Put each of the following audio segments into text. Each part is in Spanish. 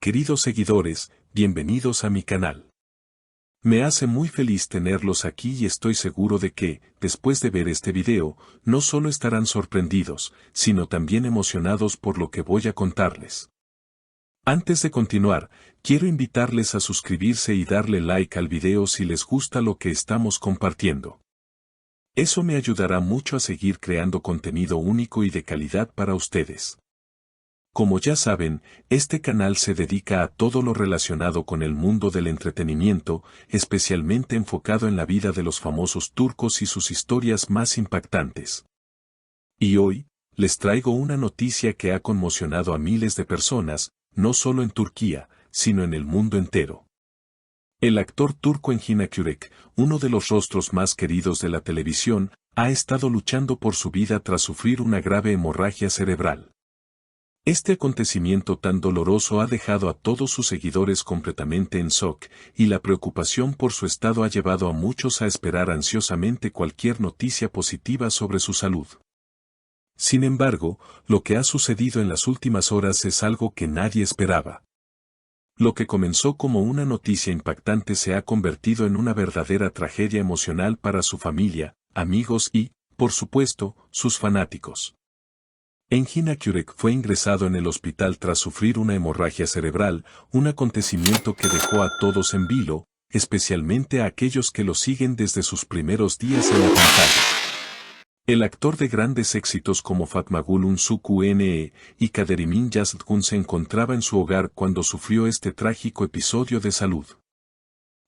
Queridos seguidores, bienvenidos a mi canal. Me hace muy feliz tenerlos aquí y estoy seguro de que, después de ver este video, no solo estarán sorprendidos, sino también emocionados por lo que voy a contarles. Antes de continuar, quiero invitarles a suscribirse y darle like al video si les gusta lo que estamos compartiendo. Eso me ayudará mucho a seguir creando contenido único y de calidad para ustedes. Como ya saben, este canal se dedica a todo lo relacionado con el mundo del entretenimiento, especialmente enfocado en la vida de los famosos turcos y sus historias más impactantes. Y hoy, les traigo una noticia que ha conmocionado a miles de personas, no solo en Turquía, sino en el mundo entero. El actor turco Engin Akyürek, uno de los rostros más queridos de la televisión, ha estado luchando por su vida tras sufrir una grave hemorragia cerebral. Este acontecimiento tan doloroso ha dejado a todos sus seguidores completamente en shock, y la preocupación por su estado ha llevado a muchos a esperar ansiosamente cualquier noticia positiva sobre su salud. Sin embargo, lo que ha sucedido en las últimas horas es algo que nadie esperaba. Lo que comenzó como una noticia impactante se ha convertido en una verdadera tragedia emocional para su familia, amigos y, por supuesto, sus fanáticos. Engin Akyürek fue ingresado en el hospital tras sufrir una hemorragia cerebral, un acontecimiento que dejó a todos en vilo, especialmente a aquellos que lo siguen desde sus primeros días en la pantalla. El actor de grandes éxitos como Fatma Gül Unsuku-Ne y Kaderimine Yazıtgün se encontraba en su hogar cuando sufrió este trágico episodio de salud.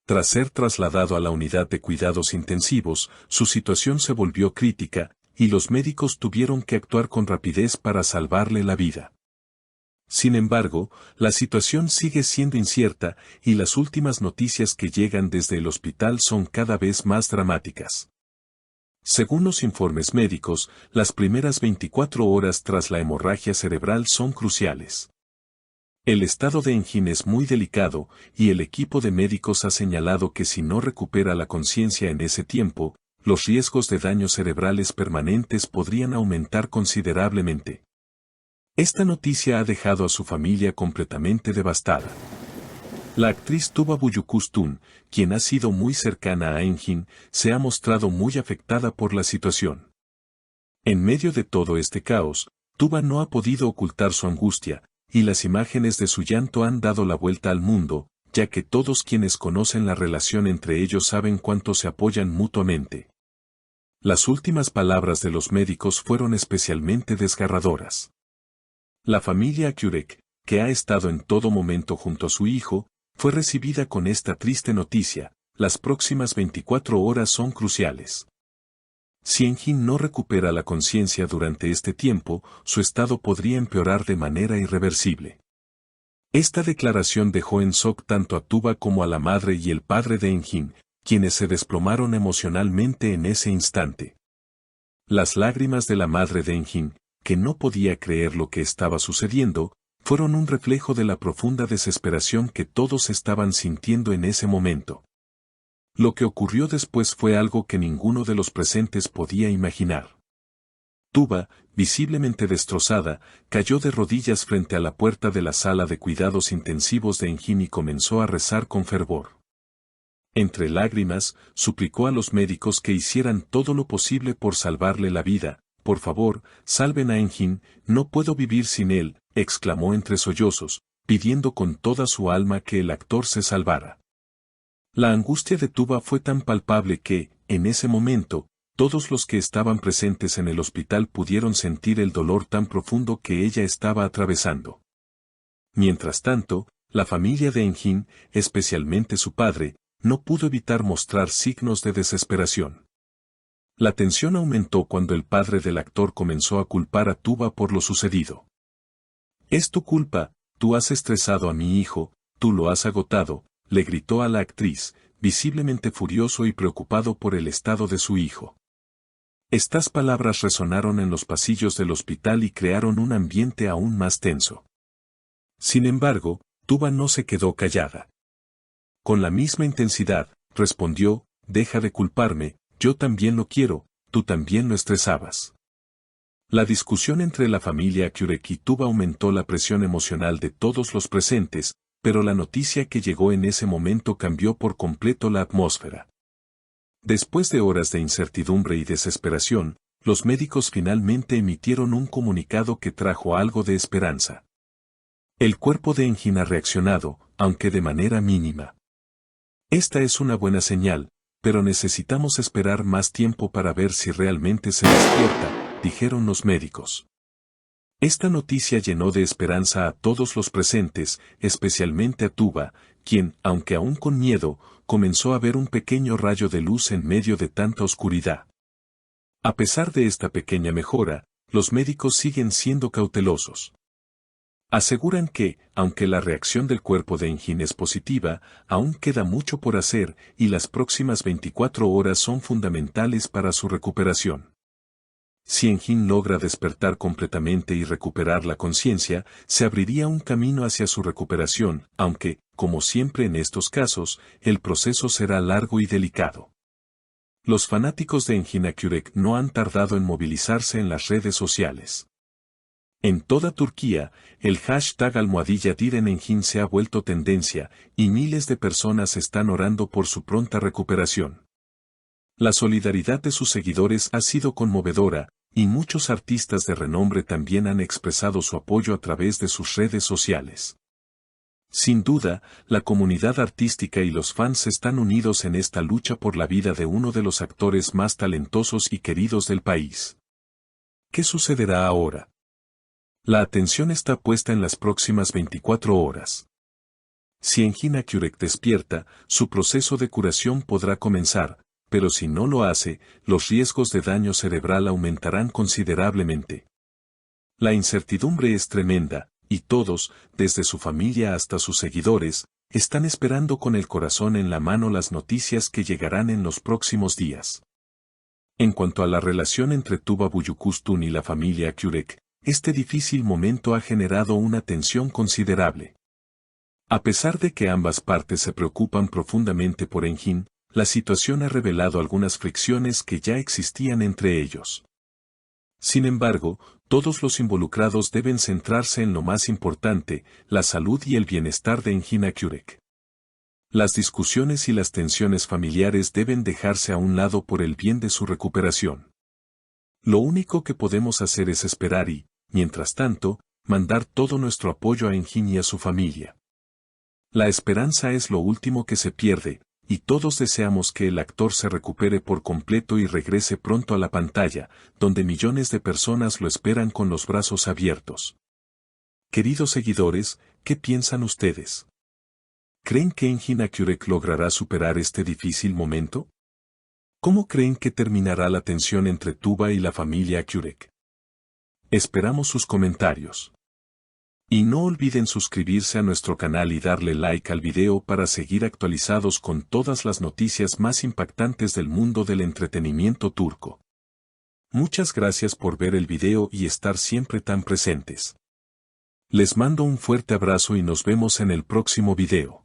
Tras ser trasladado a la unidad de cuidados intensivos, su situación se volvió crítica, y los médicos tuvieron que actuar con rapidez para salvarle la vida. Sin embargo, la situación sigue siendo incierta, y las últimas noticias que llegan desde el hospital son cada vez más dramáticas. Según los informes médicos, las primeras 24 horas tras la hemorragia cerebral son cruciales. El estado de Engin es muy delicado, y el equipo de médicos ha señalado que si no recupera la conciencia en ese tiempo, los riesgos de daños cerebrales permanentes podrían aumentar considerablemente. Esta noticia ha dejado a su familia completamente devastada. La actriz Tuba Büyüküstün, quien ha sido muy cercana a Engin, se ha mostrado muy afectada por la situación. En medio de todo este caos, Tuba no ha podido ocultar su angustia, y las imágenes de su llanto han dado la vuelta al mundo, ya que todos quienes conocen la relación entre ellos saben cuánto se apoyan mutuamente. Las últimas palabras de los médicos fueron especialmente desgarradoras. La familia Akyürek, que ha estado en todo momento junto a su hijo, fue recibida con esta triste noticia: las próximas 24 horas son cruciales. Si Engin no recupera la conciencia durante este tiempo, su estado podría empeorar de manera irreversible. Esta declaración dejó en shock tanto a Tuba como a la madre y el padre de Engin, quienes se desplomaron emocionalmente en ese instante. Las lágrimas de la madre de Engin, que no podía creer lo que estaba sucediendo, fueron un reflejo de la profunda desesperación que todos estaban sintiendo en ese momento. Lo que ocurrió después fue algo que ninguno de los presentes podía imaginar. Tuba, visiblemente destrozada, cayó de rodillas frente a la puerta de la sala de cuidados intensivos de Engin y comenzó a rezar con fervor. Entre lágrimas, suplicó a los médicos que hicieran todo lo posible por salvarle la vida. «Por favor, salven a Engin, no puedo vivir sin él», exclamó entre sollozos, pidiendo con toda su alma que el actor se salvara. La angustia de Tuba fue tan palpable que, en ese momento, todos los que estaban presentes en el hospital pudieron sentir el dolor tan profundo que ella estaba atravesando. Mientras tanto, la familia de Engin, especialmente su padre, no pudo evitar mostrar signos de desesperación. La tensión aumentó cuando el padre del actor comenzó a culpar a Tuba por lo sucedido. «Es tu culpa, tú has estresado a mi hijo, tú lo has agotado», le gritó a la actriz, visiblemente furioso y preocupado por el estado de su hijo. Estas palabras resonaron en los pasillos del hospital y crearon un ambiente aún más tenso. Sin embargo, Tuba no se quedó callada. Con la misma intensidad, respondió: «Deja de culparme, yo también lo quiero, tú también lo estresabas». La discusión entre la familia Akyürek y Tuba aumentó la presión emocional de todos los presentes, pero la noticia que llegó en ese momento cambió por completo la atmósfera. Después de horas de incertidumbre y desesperación, los médicos finalmente emitieron un comunicado que trajo algo de esperanza. El cuerpo de Engin ha reaccionado, aunque de manera mínima. Esta es una buena señal, pero necesitamos esperar más tiempo para ver si realmente se despierta, dijeron los médicos. Esta noticia llenó de esperanza a todos los presentes, especialmente a Tuba, quien, aunque aún con miedo, comenzó a ver un pequeño rayo de luz en medio de tanta oscuridad. A pesar de esta pequeña mejora, los médicos siguen siendo cautelosos. Aseguran que, aunque la reacción del cuerpo de Engin es positiva, aún queda mucho por hacer y las próximas 24 horas son fundamentales para su recuperación. Si Engin logra despertar completamente y recuperar la conciencia, se abriría un camino hacia su recuperación, aunque, como siempre en estos casos, el proceso será largo y delicado. Los fanáticos de Engin Akyurek no han tardado en movilizarse en las redes sociales. En toda Turquía, el hashtag #Diren se ha vuelto tendencia, y miles de personas están orando por su pronta recuperación. La solidaridad de sus seguidores ha sido conmovedora, y muchos artistas de renombre también han expresado su apoyo a través de sus redes sociales. Sin duda, la comunidad artística y los fans están unidos en esta lucha por la vida de uno de los actores más talentosos y queridos del país. ¿Qué sucederá ahora? La atención está puesta en las próximas 24 horas. Si Engin Akyurek despierta, su proceso de curación podrá comenzar, pero si no lo hace, los riesgos de daño cerebral aumentarán considerablemente. La incertidumbre es tremenda, y todos, desde su familia hasta sus seguidores, están esperando con el corazón en la mano las noticias que llegarán en los próximos días. En cuanto a la relación entre Tuba Büyüküstün y la familia Akyurek, este difícil momento ha generado una tensión considerable. A pesar de que ambas partes se preocupan profundamente por Engin, la situación ha revelado algunas fricciones que ya existían entre ellos. Sin embargo, todos los involucrados deben centrarse en lo más importante, la salud y el bienestar de Engin Akyurek. Las discusiones y las tensiones familiares deben dejarse a un lado por el bien de su recuperación. Lo único que podemos hacer es esperar y, mientras tanto, mandar todo nuestro apoyo a Engin y a su familia. La esperanza es lo último que se pierde, y todos deseamos que el actor se recupere por completo y regrese pronto a la pantalla, donde millones de personas lo esperan con los brazos abiertos. Queridos seguidores, ¿qué piensan ustedes? ¿Creen que Engin Akyurek logrará superar este difícil momento? ¿Cómo creen que terminará la tensión entre Tuba y la familia Akyurek? Esperamos sus comentarios. Y no olviden suscribirse a nuestro canal y darle like al video para seguir actualizados con todas las noticias más impactantes del mundo del entretenimiento turco. Muchas gracias por ver el video y estar siempre tan presentes. Les mando un fuerte abrazo y nos vemos en el próximo video.